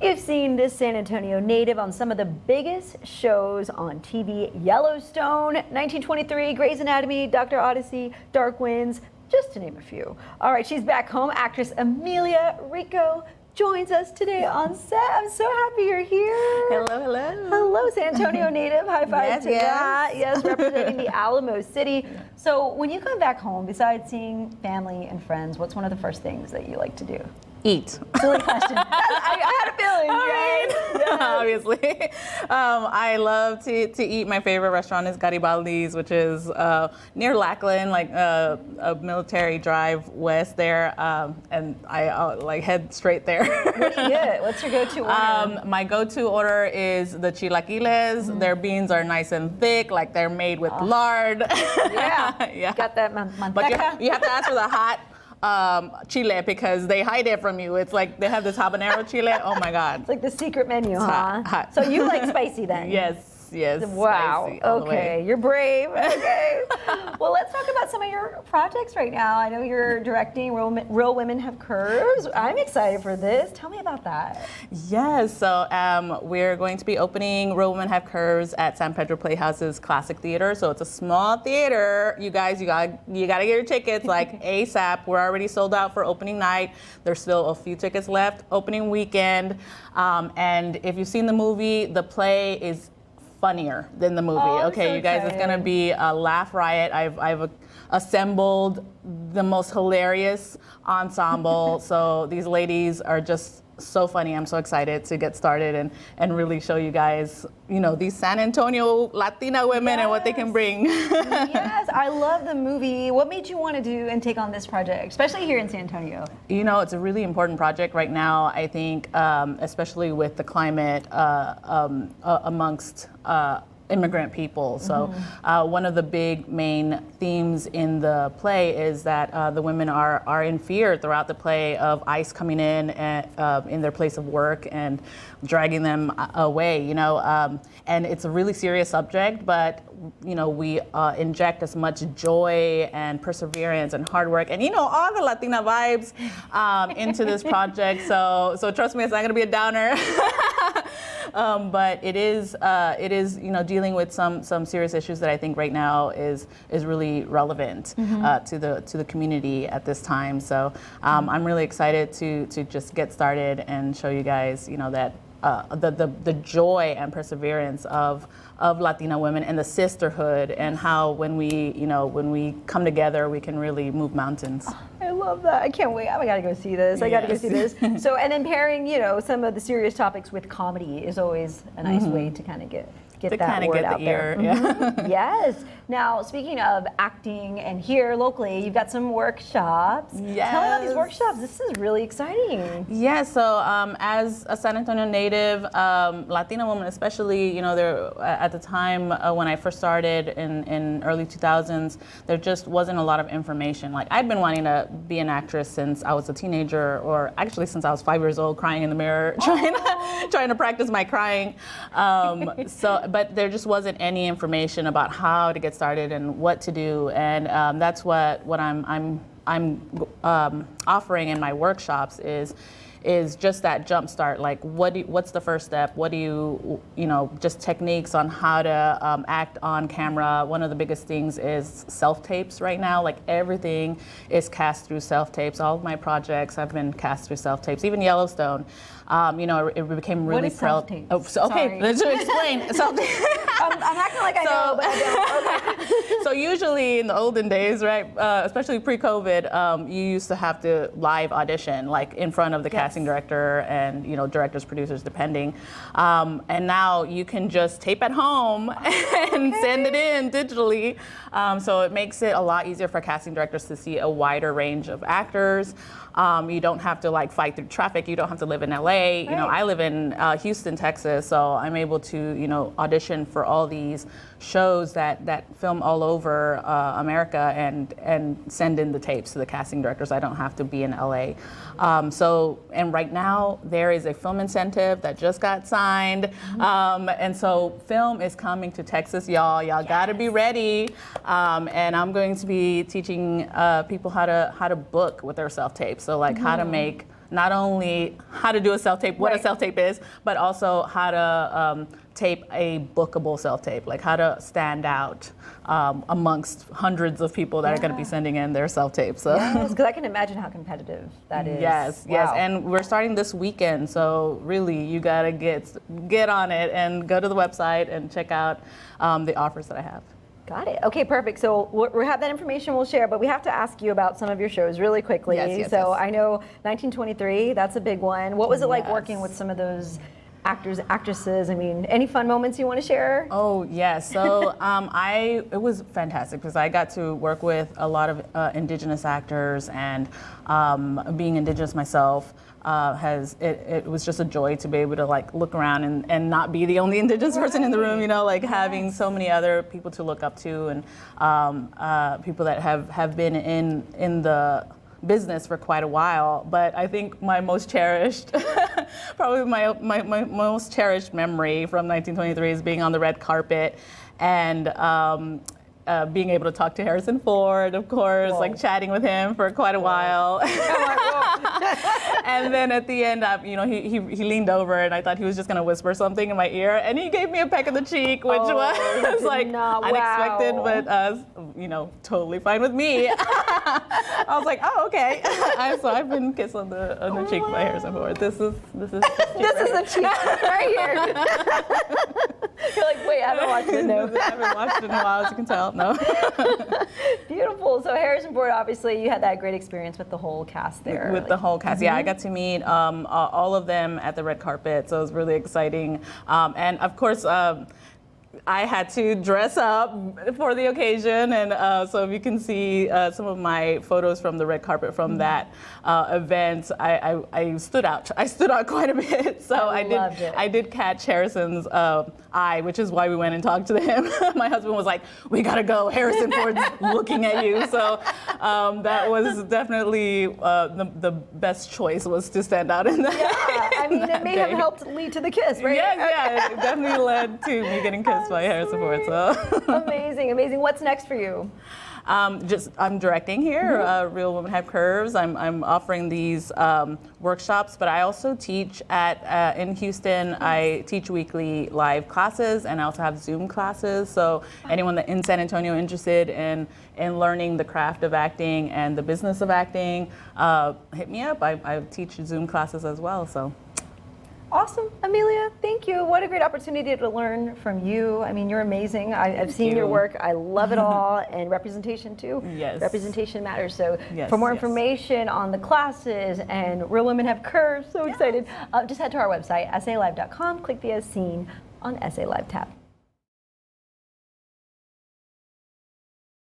You've seen this San Antonio native on some of the biggest shows on TV: Yellowstone, 1923, Grey's Anatomy, Dr. Odyssey, Dark Winds, just to name a few. All right, she's back home. Actress Amelia Rico joins us today on set. I'm so happy you're here. Hello, hello. Hello, San Antonio native. High five Yes, to yes. that. Yes, representing the Alamo City. So when you come back home, besides seeing family and friends, what's one of the first things that you like to do? Eat. Silly question. I had a feeling, right? Yes. Obviously. I love to eat. My favorite restaurant is Garibaldi's, which is near Lackland, like a military drive west there. And I like head straight there. What do you get? What's your go-to order? My go-to order is the chilaquiles. Their beans are nice and thick, like they're made with lard. Yeah. Yeah. Got that But manteca? you have to ask for the hot chile because they hide it from you. It's like they have this habanero chile. Oh my God. It's like the secret menu, huh? hot. So you like spicy then? Yes. Wow. Spicy all the way. Okay, you're brave. Okay. Well, let's talk about some of your projects right now. I know you're directing Real Women Have Curves. I'm excited for this. Tell me about that. Yes. So we're going to be opening Real Women Have Curves at San Pedro Playhouse's Classic Theater. So it's a small theater. You guys, you gotta get your tickets like ASAP. We're already sold out for opening night. There's still a few tickets left opening weekend. And if you've seen the movie, the play is funnier than the movie. Oh, Okay, so you guys, it's gonna excited. be a laugh riot. I've assembled the most hilarious ensemble. So these ladies are just so funny. I'm so excited to get started and really show you guys, you know, these San Antonio Latina women and what they can bring. Yes, I love the movie. What made you want to do and take on this project, especially here in San Antonio? You know, it's a really important project right now, I think, especially with the climate amongst immigrant people. So one of the big main themes in the play is that the women are in fear throughout the play of ICE coming in their place of work and dragging them away, you know. And it's a really serious subject, but you know, we inject as much joy and perseverance and hard work and, you know, all the Latina vibes into this project. So trust me, it's not gonna be a downer. But it is, you know, dealing with some serious issues that I think right now is really relevant to the community at this time. So I'm really excited to just get started and show you guys, you know, that the joy and perseverance of Latina women and the sisterhood and how when we come together, we can really move mountains. I love that. I can't wait. I gotta go see this. I gotta go see this. So, and then pairing, you know, some of the serious topics with comedy is always a nice way to kind of get that word out there. Yeah. Yes. Now, speaking of acting and here locally, you've got some workshops. Yes. Tell me about these workshops. This is really exciting. Yeah, so as a San Antonio native, Latina woman especially, you know, there at the time when I first started in early 2000s, there just wasn't a lot of information. Like I'd been wanting to be an actress since I was a teenager, or actually since I was 5 years old, crying in the mirror, trying to practice my crying. But there just wasn't any information about how to get started and what to do, and that's what I'm offering in my workshops is just that jump start. Like what's the first step? What do you know, just techniques on how to act on camera. One of the biggest things is self-tapes right now. Like everything is cast through self-tapes. All of my projects have been cast through self-tapes, even Yellowstone. You know, it became really... What is self-tape? Oh, so, okay, let's explain. I'm acting like I know, but I don't. Okay. So usually in the olden days, right, especially pre-COVID, you used to have to live audition, like in front of the casting director and, you know, directors, producers, depending. And now you can just tape at home and send it in digitally. So it makes it a lot easier for casting directors to see a wider range of actors. You don't have to like fight through traffic. You don't have to live in LA. Right. You know, I live in Houston, Texas, so I'm able to, you know, audition for all these shows that film all over America and send in the tapes to the casting directors. I don't have to be in LA. And right now there is a film incentive that just got signed. And so film is coming to Texas, y'all. Y'all gotta be ready. And I'm going to be teaching people how to book with their self-tapes. So like how to make not only how to do a self-tape, what a self-tape is, but also how to tape a bookable self-tape, like how to stand out amongst hundreds of people that are going to be sending in their self-tape. So. Yes, because I can imagine how competitive that is. Yes, wow. yes, and we're starting this weekend, so really you gotta get on it and go to the website and check out the offers that I have. Got it. Okay, perfect. So we have that information we'll share, but we have to ask you about some of your shows really quickly. Yes, so yes. I know 1923, that's a big one. What was it like Yes. working with some of those actors, actresses? I mean, any fun moments you want to share? Oh yes, so it was fantastic because I got to work with a lot of Indigenous actors, and being Indigenous myself it was just a joy to be able to like look around and not be the only Indigenous person in the room, you know, like having so many other people to look up to, and people that have been in the business for quite a while. But I think my most cherished, probably my most cherished memory from 1923 is being on the red carpet and being able to talk to Harrison Ford, of course, like chatting with him for quite a while. And then at the end, you know, he leaned over and I thought he was just gonna whisper something in my ear, and he gave me a peck of the cheek, which was like unexpected, but you know, totally fine with me. I was like, oh, okay. So I've been kissed on the cheek by Harrison Ford. This is This is the cheek right here. You're like, wait, I haven't watched it. No. I haven't watched it in a while, as you can tell. No. Beautiful. So Harrison Ford, obviously, you had that great experience with the whole cast there. With the whole cast, yeah. I got to meet all of them at the red carpet, so it was really exciting. And of course, I had to dress up for the occasion, and so if you can see some of my photos from the red carpet from that event, I stood out. I stood out quite a bit. So I did catch Harrison's eye, which is why we went and talked to him. My husband was like, "We gotta go. Harrison Ford's looking at you." So that was definitely the best choice, was to stand out in that. Yeah, I mean, it may have helped lead to the kiss, right? Yes, yeah, it definitely led to me getting kissed by Harrison Ford. So amazing, amazing. What's next for you? I'm directing here. Real Women Have Curves. I'm offering these workshops, but I also teach at in Houston. I teach weekly live classes, and I also have Zoom classes. So anyone that in San Antonio interested in learning the craft of acting and the business of acting, hit me up. I teach Zoom classes as well. So. Awesome, Amelia, thank you. What a great opportunity to learn from you. I mean, you're amazing. I've seen your work. I love it all, and representation too. Yes. Representation matters. So for more information on the classes and Real Women Have Curves, so excited, just head to our website, salive.com, click the As Seen on SA Live tab.